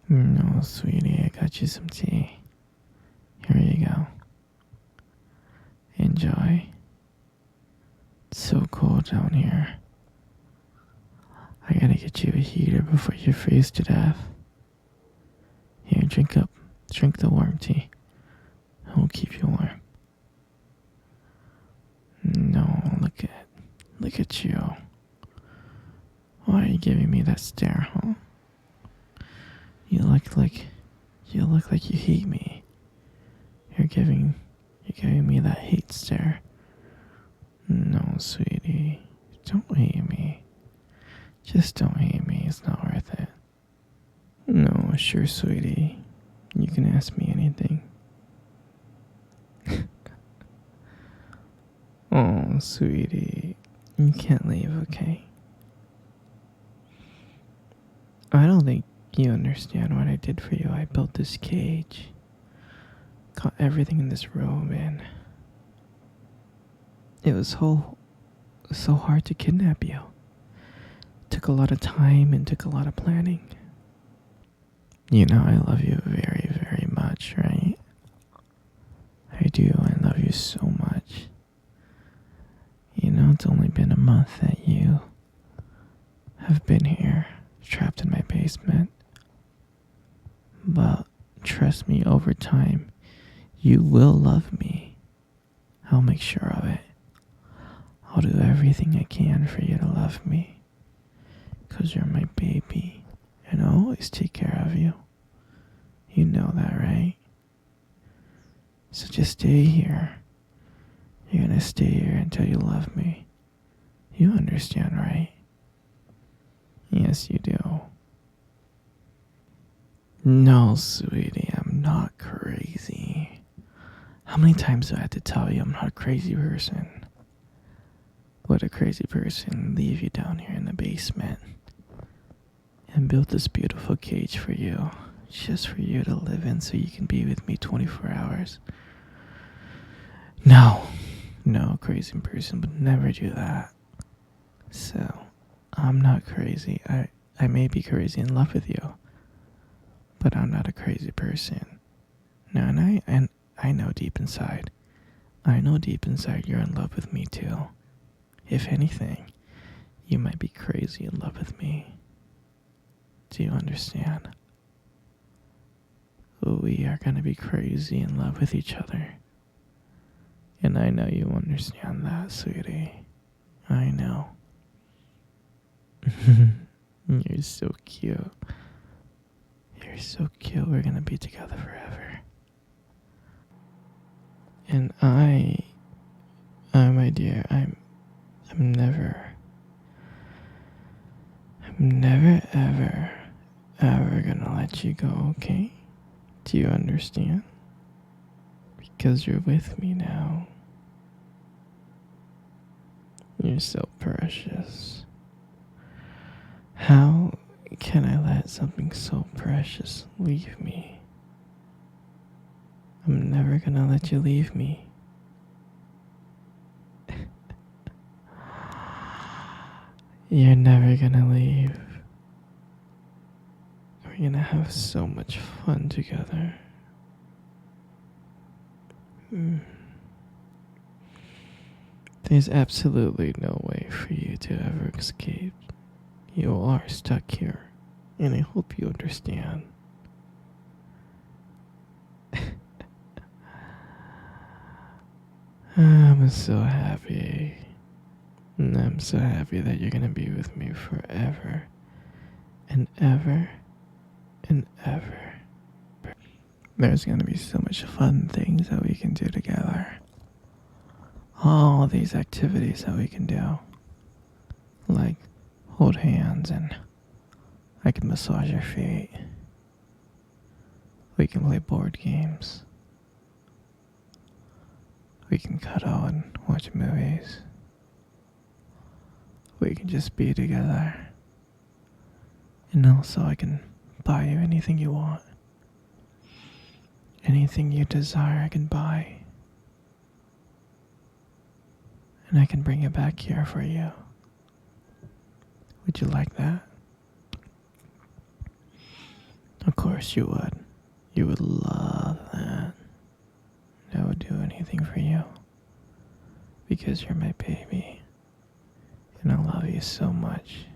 No, sweetie, I got you some tea. Here you go. Enjoy. It's so cold down here. I gotta get you a heater before you freeze to death. Here, drink up. Drink the warm tea. It will keep you warm. No, look at you. Why are you giving me that stare, huh? You look like you hate me. You're giving me that hate stare. No, sweetie, don't hate me. Just don't hate me. It's not worth it. No, sure, sweetie. You can ask me anything. Oh, sweetie, you can't leave, okay? I don't think you understand what I did for you. I built this cage, got everything in this room, and it was so hard to kidnap you. It took a lot of time and took a lot of planning. You know I love you very, very much, right? I do. I love you so much. You know, it's only been a month that you have been here, trapped in my basement. But trust me, over time, you will love me. I'll make sure of it. I'll do everything I can for you to love me. 'Cause you're my baby, and I'll always take care of you. You know that, right? So just stay here. You're gonna stay here until you love me. You understand, right? Yes, you do. No, sweetie, I'm not crazy. How many times do I have to tell you I'm not a crazy person? Would a crazy person leave you down here in the basement and build this beautiful cage for you, just for you to live in so you can be with me 24 hours? No, crazy person would never do that. So, I'm not crazy. I may be crazy in love with you, but I'm not a crazy person. No, and I know deep inside. I know deep inside you're in love with me too. If anything, you might be crazy in love with me. Do you understand? We are gonna be crazy in love with each other. And I know you understand that, sweetie. I know. You're so cute. You're so cute. We're gonna be together forever. And my dear, I'm never, ever gonna let you go, okay? Do you understand? Because you're with me now. You're so precious. How can I let something so precious leave me? I'm never gonna let you leave me. You're never gonna leave. We're gonna have so much fun together. There's absolutely no way for you to ever escape. You are stuck here, and I hope you understand. I'm so happy. I'm so happy that you're gonna be with me forever and ever and ever. There's gonna be so much fun things that we can do together. All these activities that we can do. Like hold hands and I can massage your feet. We can play board games. We can cuddle and watch movies. We can just be together. And also I can buy you anything you want. Anything you desire I can buy. And I can bring it back here for you. Would you like that? Of course you would. You would love that. I would do anything for you. Because you're my baby. And I love you so much.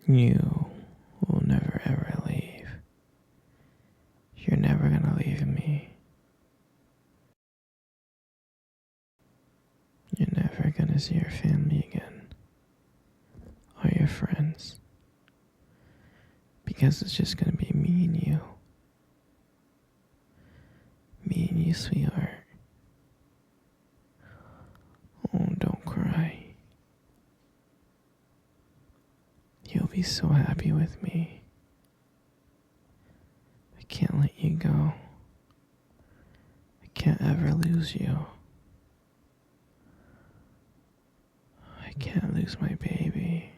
You will never ever leave. You're never gonna leave me. You're never gonna see your family again. Or your friends. Because it's just gonna be me and you. Me and you, sweetheart. Oh, don't cry. You'll be so happy with me. I can't let you go. I can't ever lose you. I can't lose my baby.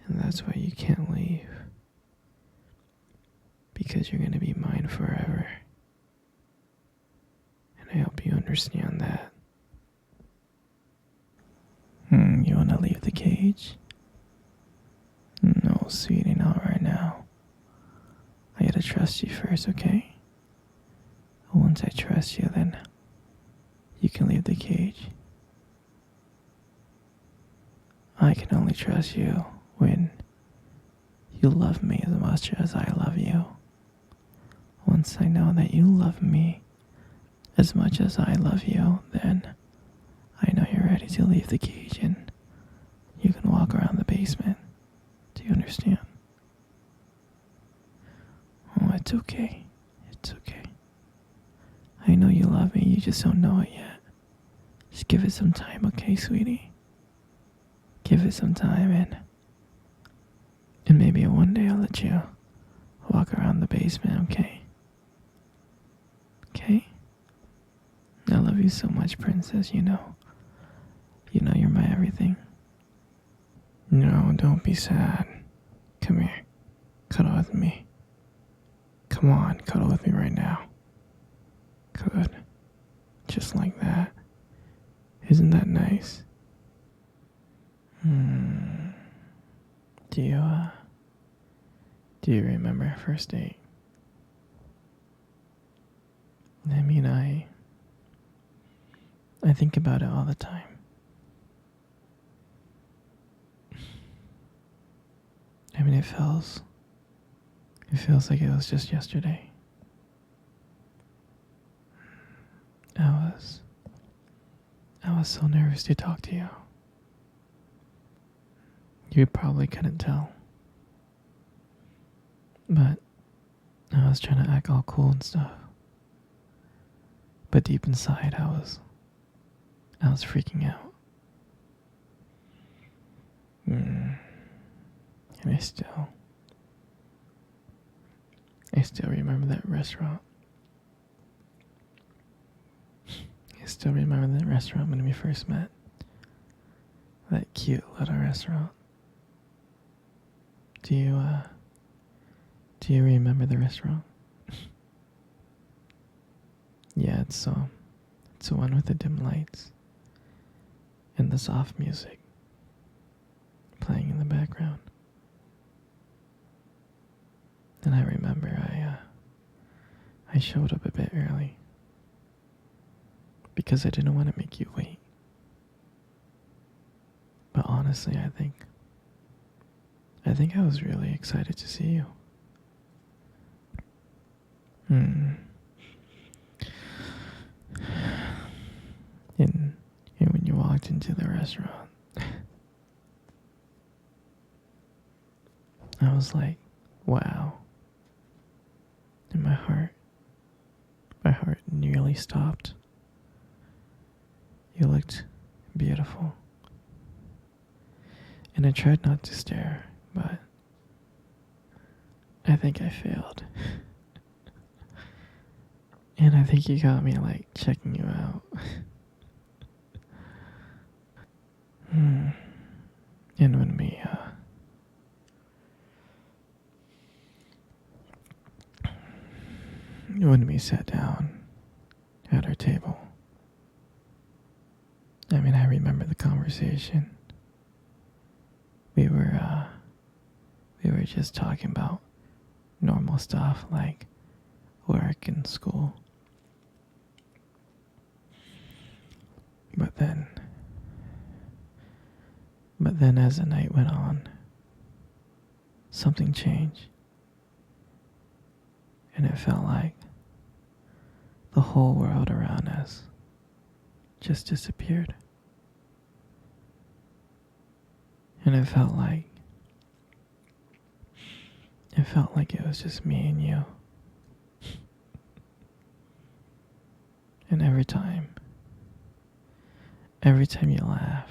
And that's why you can't leave. Because you're gonna be mine forever. And I hope you understand that. You wanna leave the cage? No, sweetie, not right now. I gotta trust you first, okay? Once I trust you, then you can leave the cage. I can only trust you when you love me as much as I love you. Once I know that you love me as much as I love you, then I know you're ready to leave the cage and you can walk around the basement. Do you understand? Oh, it's okay. It's okay. I know you love me, you just don't know it yet. Just give it some time, okay, sweetie? Give it some time and maybe one day I'll let you walk around the basement, okay? Okay? I love you so much, princess, you know. You know you're my everything. No, don't be sad. Come here. Cuddle with me. Come on, cuddle with me right now. Good. Just like that. Isn't that nice? Do you remember our first date? I mean, I think about it all the time. I mean, it feels like it was just yesterday. I was so nervous to talk to you. You probably couldn't tell. But I was trying to act all cool and stuff. But deep inside, I was freaking out. And I still remember that restaurant. I still remember that restaurant when we first met. That cute little restaurant. Do you remember the restaurant? Yeah, it's the one with the dim lights and the soft music playing in the background. And I remember I showed up a bit early because I didn't want to make you wait. But honestly, I think I was really excited to see you. And when you walked into the restaurant, I was like, wow. And my heart nearly stopped. You looked beautiful. And I tried not to stare, but I think I failed. And I think you got me like checking you out. And when we sat down at our table, I mean, I remember the conversation. we were uh, we were just talking about normal stuff like work and school. But then, as the night went on, something changed, and it felt like the whole world around us just disappeared. And it felt like it was just me and you. And every time you laugh,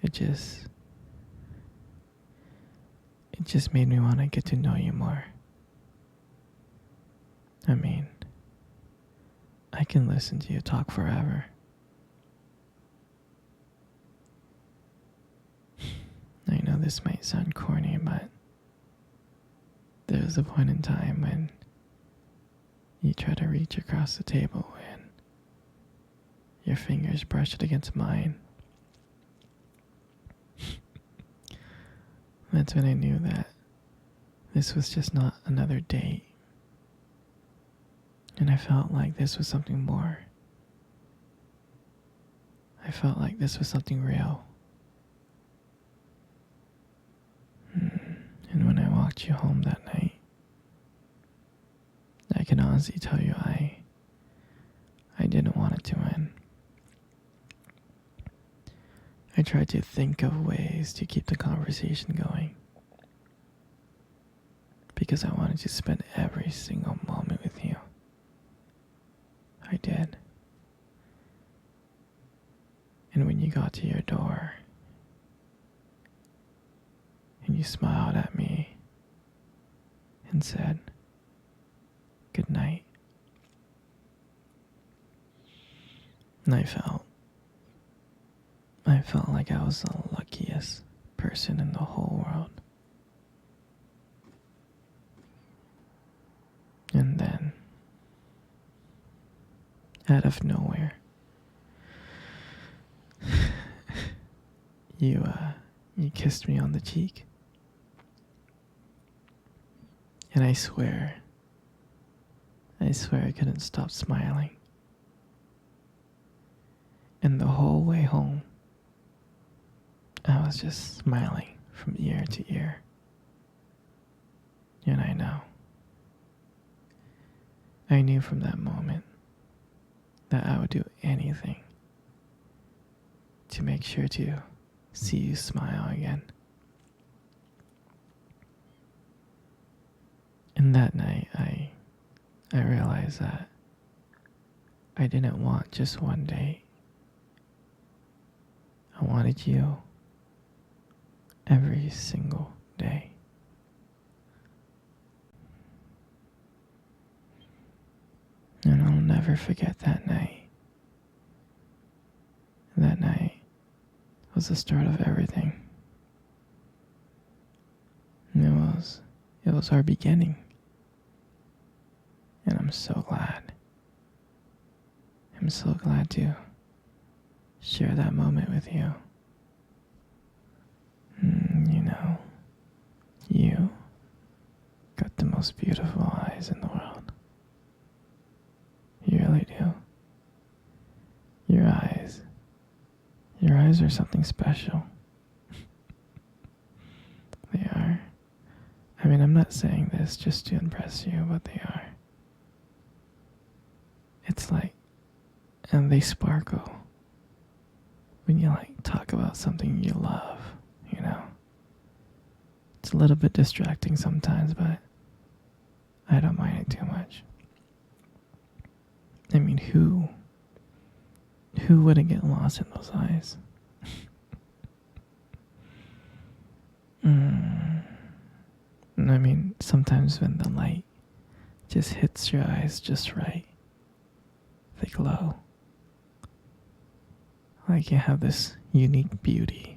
it just made me want to get to know you more. I mean, I can listen to you talk forever. I know this might sound corny, but there was a point in time when you tried to reach across the table and your fingers brushed against mine. That's when I knew that this was just not another date. And I felt like this was something more. I felt like this was something real. And when I walked you home that night, I can honestly tell you I didn't want it to end. I tried to think of ways to keep the conversation going because I wanted to spend every single moment with you. I did. And when you got to your door and you smiled at me and said, "Good night," and I felt like I was the luckiest person in the whole world. And then, out of nowhere, you kissed me on the cheek. And I swear I couldn't stop smiling. And the whole way home, I was just smiling from ear to ear. And I knew from that moment that I would do anything to make sure to see you smile again. And that night, I realized that I didn't want just one date. I wanted you every single day. And I'll never forget that night. That night was the start of everything. And it was our beginning. And I'm so glad. I'm so glad to share that moment with you. You got the most beautiful eyes in the world. You really do. Your eyes are something special. They are. I mean, I'm not saying this just to impress you, but they are. It's like, and they sparkle when you talk about something you love, It's a little bit distracting sometimes, but I don't mind it too much. I mean, who wouldn't get lost in those eyes? I mean, sometimes when the light just hits your eyes just right, they glow. Like you have this unique beauty